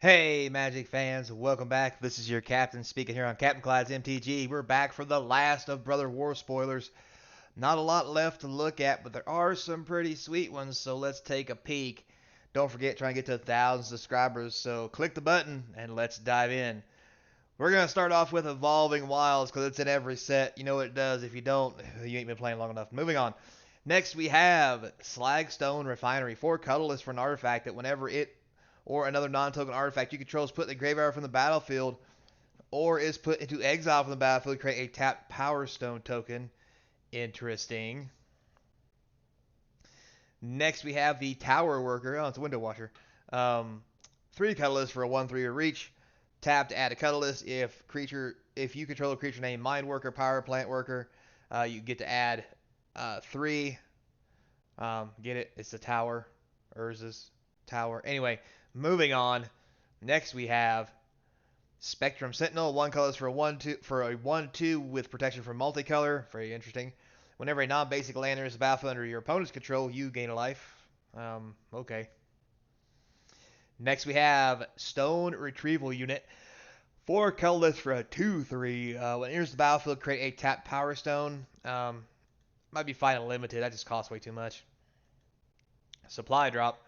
Hey, Magic fans, welcome back. This is your captain speaking here on Captain Clyde's MTG. We're back for the last of Brother War spoilers. Not a lot left to look at, but there are some pretty sweet ones, so let's take a peek. Don't forget, try and get to 1,000 subscribers, so click the button and let's dive in. We're going to start off with Evolving Wilds because it's in every set. You know what it does. If you don't, you ain't been playing long enough. Moving on. Next, we have Slagstone Refinery. 4 colorless for an artifact that whenever it or another non-token artifact you control is put in the graveyard from the battlefield or is put into exile from the battlefield, create a tapped Power Stone token. Interesting. Next, we have the Tower Worker. Oh, it's a window washer. 3 colorless for a 1/3 reach. Tap to add a colorless. If you control a creature named Mind Worker, Power Plant Worker, you get to add 3. Get it? It's the tower. Urza's tower. Anyway, moving on. Next we have Spectrum Sentinel. 1 colorless for a 1/2 with protection from multicolor. Very interesting. Whenever a non-basic land enters the battlefield under your opponent's control, you gain a life. Okay. Next we have Stone Retrieval Unit. 4 colorless for a 2/3. When it enters the battlefield, create a tapped Power Stone. Might be fine and limited. That just costs way too much. Supply drop.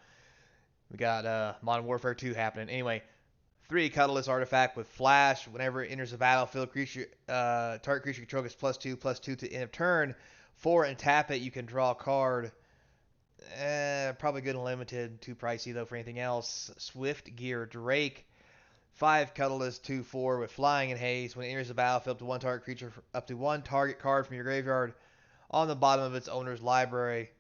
We got Modern Warfare 2 happening. Anyway, 3 colorless artifact with flash. Whenever it enters the battlefield, target creature control gets +2/+2 to end of turn. 4 and tap it. You can draw a card. Probably good and limited. Too pricey though for anything else. Swift Gear Drake. 5 colorless 2/4 with flying and haste. When it enters the battlefield, up to one target card from your graveyard on the bottom of its owner's library.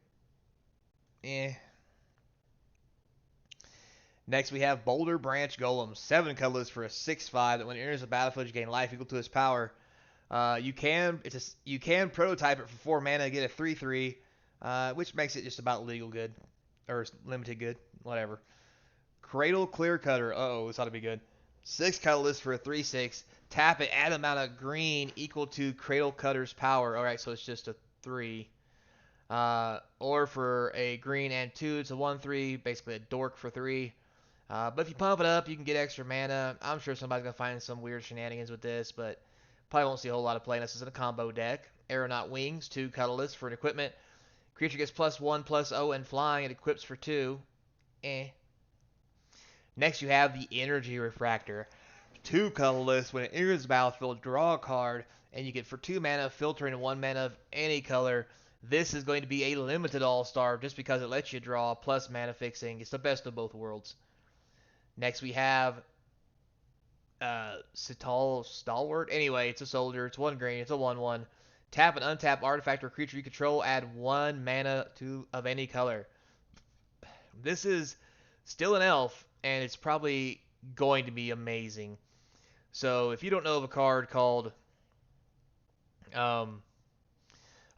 Next, we have Boulder Branch Golem. 7 colorless for a 6/5 that when it enters the battlefield, you gain life equal to its power. You can prototype it for 4 mana, get a 3/3, which makes it just about legal good or limited good, whatever. Cradle Clear Cutter. Uh-oh, this ought to be good. 6 colorless for a 3/6. Tap it, add amount of green equal to Cradle Cutter's power. All right, so it's just a 3. Or for a green and 2, it's a 1/3, basically a dork for 3. But if you pump it up, you can get extra mana. I'm sure somebody's going to find some weird shenanigans with this, but probably won't see a whole lot of play unless it's in a combo deck. Aeronaut Wings, 2 colorless for an equipment. Creature gets +1/+0 and flying. It equips for 2. Next, you have the Energy Refractor. 2 colorless. When it enters the battlefield, draw a card, and you get for 2 mana, filter in 1 mana of any color. This is going to be a limited all-star just because it lets you draw plus mana fixing. It's the best of both worlds. Next, we have Sital Stalwart. Anyway, it's a soldier. It's 1 green. It's a 1/1. Tap an untap artifact or creature you control. Add 1 mana of any color. This is still an elf, and it's probably going to be amazing. So if you don't know of a card called, oh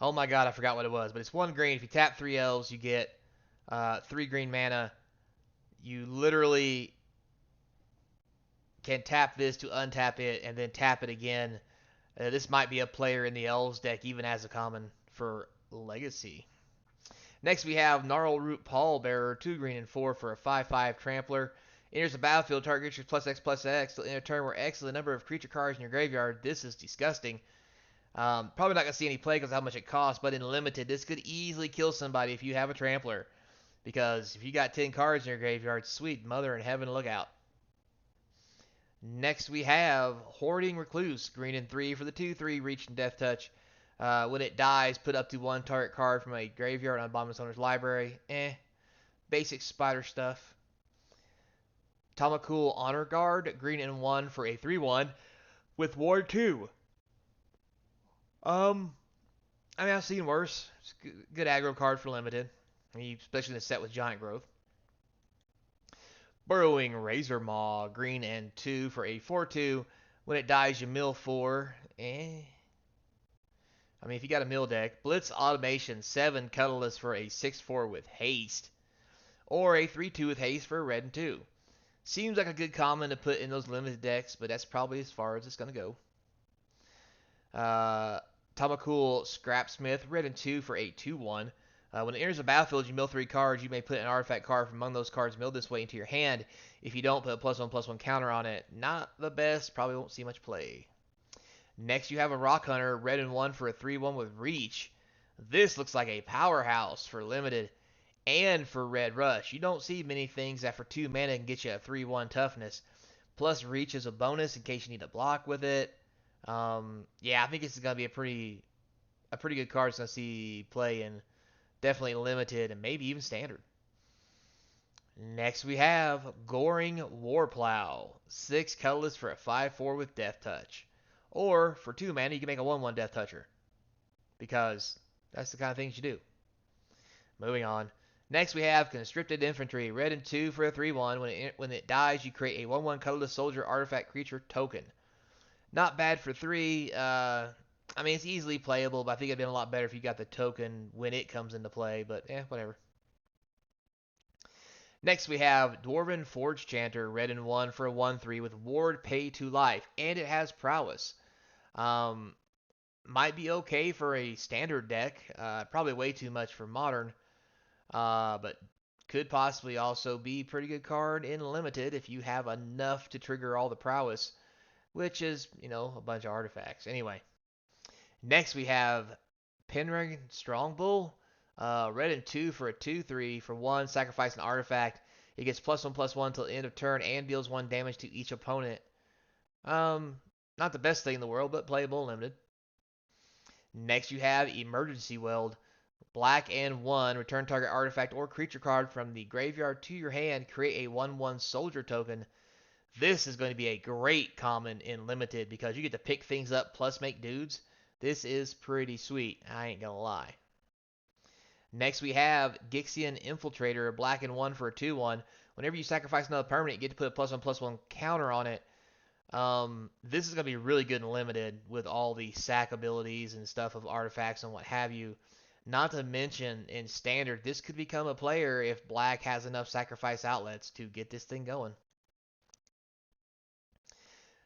my god, I forgot what it was, but it's 1 green. If you tap 3 elves, you get 3 green mana. You literally can tap this to untap it and then tap it again. This might be a player in the Elves deck, even as a common for Legacy. Next, we have Gnarl Root Pallbearer, 2 green and 4 for a 5/5 Trampler. Enters the battlefield, target creature +X/+X till end of turn, where X is the number of creature cards in your graveyard. This is disgusting. Probably not going to see any play because of how much it costs, but in limited, this could easily kill somebody if you have a Trampler. Because if you got 10 cards in your graveyard, sweet mother in heaven, look out. Next, we have Hoarding Recluse, green and 3 for the 2/3 reach and death touch. When it dies, put up to 1 target card from a graveyard on the bottom of its owner's library. Basic spider stuff. Tamakul Honor Guard, green and 1 for a 3/1 with Ward 2. I mean, I've seen worse. It's a good aggro card for limited. I mean, especially in a set with Giant Growth. Burrowing Razor Maw, green and 2 for a 4/2. When it dies, you mill 4. I mean, if you got a mill deck. Blitz Automation, 7 colorless for a 6/4 with haste. Or a 3/2 with haste for a red and 2. Seems like a good common to put in those limited decks, but that's probably as far as it's going to go. Tamakul Scrapsmith, red and 2 for a 2/1. When it enters the battlefield, you mill 3 cards. You may put an artifact card from among those cards milled this way into your hand. If you don't, put a +1/+1 counter on it. Not the best. Probably won't see much play. Next, you have a Rock Hunter, red and 1 for a 3/1 with Reach. This looks like a powerhouse for limited and for Red Rush. You don't see many things that for 2 mana can get you a 3/1 toughness. Plus, Reach is a bonus in case you need to block with it. Yeah, I think this is going to be a pretty good card. It's going to see play in definitely limited and maybe even standard. Next, we have Goring Warplow. 6 colorless for a 5/4 with Death Touch. Or, for 2 mana, you can make a 1/1 Death Toucher. Because that's the kind of things you do. Moving on. Next, we have Constricted Infantry. Red and 2 for a 3/1. When it dies, you create a 1/1 colorless soldier artifact creature token. Not bad for 3. I mean, it's easily playable, but I think it'd been a lot better if you got the token when it comes into play. But, whatever. Next, we have Dwarven Forge Chanter. Red and 1 for a 1/3 with Ward Pay to Life. And it has Prowess. Might be okay for a standard deck. Probably way too much for modern. But could possibly also be a pretty good card in limited if you have enough to trigger all the prowess, which is, a bunch of artifacts. Anyway, next we have Pendragon Strongbull. Red and 2 for a 2/3 for 1. Sacrifice an artifact. It gets +1/+1 till end of turn and deals 1 damage to each opponent. Not the best thing in the world, but playable limited. Next you have Emergency Weld. Black and 1, return target artifact or creature card from the graveyard to your hand, create a 1/1 soldier token. This is going to be a great common in limited because you get to pick things up plus make dudes. This is pretty sweet, I ain't gonna lie. Next we have Gixian Infiltrator, black and 1 for a 2/1. Whenever you sacrifice another permanent, you get to put a +1/+1 counter on it. This is going to be really good and limited with all the sack abilities and stuff of artifacts and what have you. Not to mention, in standard, this could become a player if black has enough sacrifice outlets to get this thing going.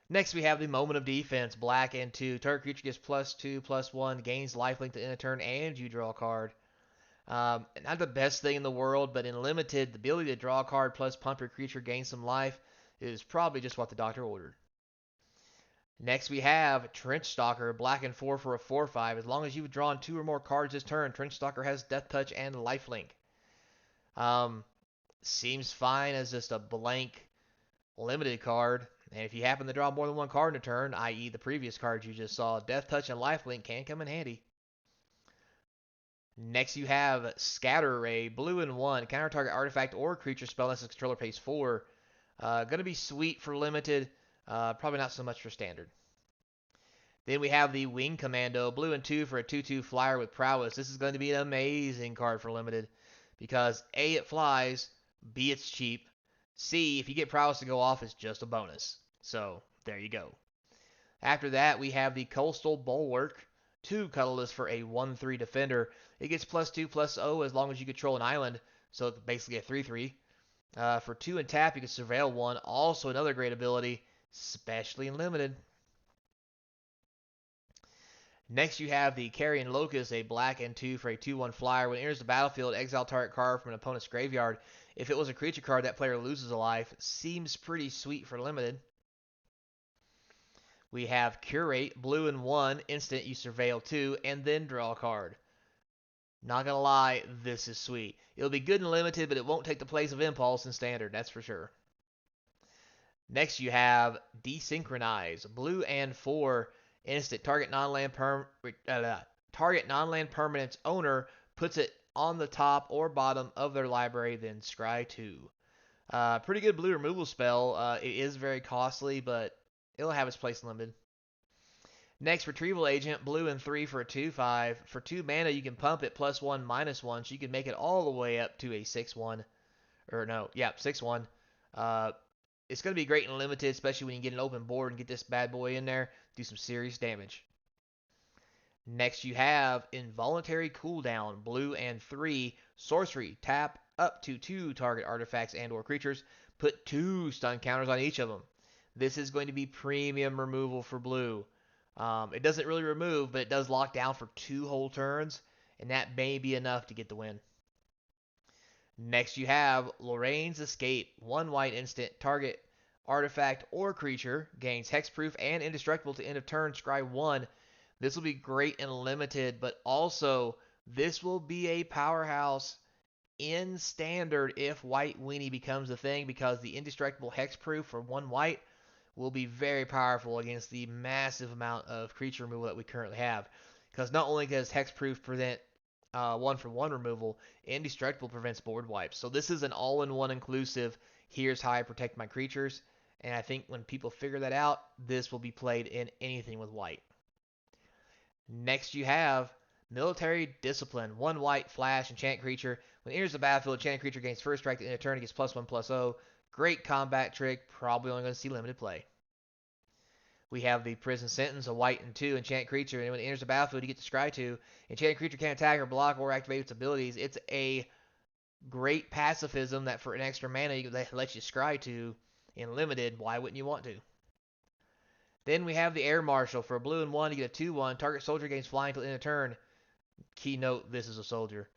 Next, we have the Moment of Defense, black and 2. Target creature gets +2/+1, gains lifelink to end a turn, and you draw a card. Not the best thing in the world, but in limited, the ability to draw a card plus pump your creature, gain some life, is probably just what the doctor ordered. Next, we have Trench Stalker, black and 4 for a 4/5. As long as you've drawn 2 or more cards this turn, Trench Stalker has Death Touch and Lifelink. Seems fine as just a blank limited card. And if you happen to draw more than 1 card in a turn, i.e. the previous cards you just saw, Death Touch and Lifelink can come in handy. Next, you have Scatter Ray, blue and 1. Counter target artifact or creature spell unless the controller pays 4. Gonna be sweet for limited. Probably not so much for standard. Then we have the Wing Commando, blue and 2 for a 2/2 flyer with prowess. This is going to be an amazing card for limited because A, it flies, B, it's cheap, C, if you get prowess to go off, it's just a bonus. So, there you go. After that, we have the Coastal Bulwark, 2 colorless for a 1/3 defender. It gets +2/+0 as long as you control an island, so it's basically a 3/3. For 2 and tap, you can surveil 1. Also another great ability, especially in limited. Next, you have the Carrion Locust, a black and 2 for a 2/1 flyer. When it enters the battlefield, exile target card from an opponent's graveyard. If it was a creature card, that player loses a life. Seems pretty sweet for limited. We have Curate, blue and 1, instant, you surveil 2, and then draw a card. Not gonna lie, this is sweet. It'll be good and limited, but it won't take the place of Impulse in standard, that's for sure. Next, you have Desynchronize, blue and 4, instant, target non-land permanent's owner puts it on the top or bottom of their library, then scry 2. Pretty good blue removal spell. It is very costly, but it'll have its place limited. Next, Retrieval Agent, blue and 3 for a 2/5. For 2 mana, you can pump it +1/-1, so you can make it all the way up to a 6/1. 6/1. It's going to be great in limited, especially when you get an open board and get this bad boy in there. Do some serious damage. Next, you have Involuntary Cooldown, blue and 3. Sorcery, tap up to 2 target artifacts and or creatures. Put 2 stun counters on each of them. This is going to be premium removal for blue. It doesn't really remove, but it does lock down for 2 whole turns. and that may be enough to get the win. Next, you have Lorraine's Escape. 1 white instant. Target artifact or creature gains hexproof and indestructible to end of turn. Scry 1. This will be great and limited, but also this will be a powerhouse in standard if White Weenie becomes a thing, because the indestructible hexproof for 1 white will be very powerful against the massive amount of creature removal that we currently have. Because not only does hexproof prevent 1-for-1 removal, indestructible prevents board wipes. So this is an all-in-one inclusive. Here's how I protect my creatures. And I think when people figure that out, this will be played in anything with white. Next, you have Military Discipline. 1 white, flash, enchant creature. When it enters the battlefield, enchanted creature gains first strike to end of turn. It gets +1/+0. Great combat trick. Probably only going to see limited play. We have the Prison Sentence, a white and 2 enchant creature, and when it enters the battlefield, you get to scry 2. Enchanted creature can't attack or block or activate its abilities. It's a great pacifism that for an extra mana, that lets you scry 2 in limited. Why wouldn't you want to? Then we have the Air Marshal. For a blue and 1, you get a 2/1. Target soldier gains flying until end of turn. Keynote, this is a soldier.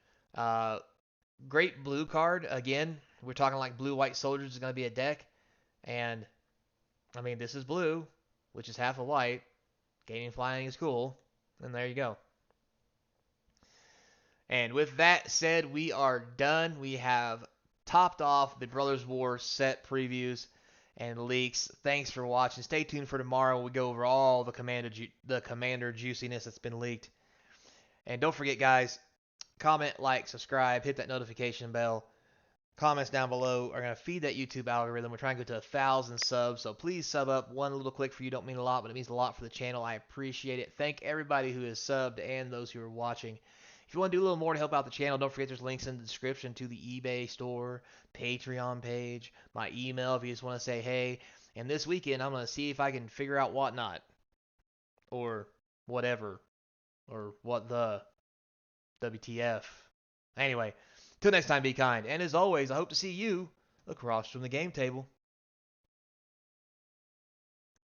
Great blue card. Again, we're talking like blue-white soldiers is going to be a deck. And, I mean, this is blue, which is half a white. Gaining flying is cool. And there you go. And with that said, we are done. We have topped off the Brothers War set previews and leaks. Thanks for watching. Stay tuned for tomorrow when we go over all the commander juiciness that's been leaked. And don't forget, guys, comment, like, subscribe, hit that notification bell. Comments down below are going to feed that YouTube algorithm. We're trying to go to 1,000 subs, so please sub up. One little click for you don't mean a lot, but it means a lot for the channel. I appreciate it. Thank everybody who has subbed and those who are watching. If you want to do a little more to help out the channel, don't forget there's links in the description to the eBay store, Patreon page, my email if you just want to say hey. And this weekend, I'm going to see if I can figure out whatnot, or whatever, or what the WTF. Anyway, till next time, be kind. And as always, I hope to see you across from the game table.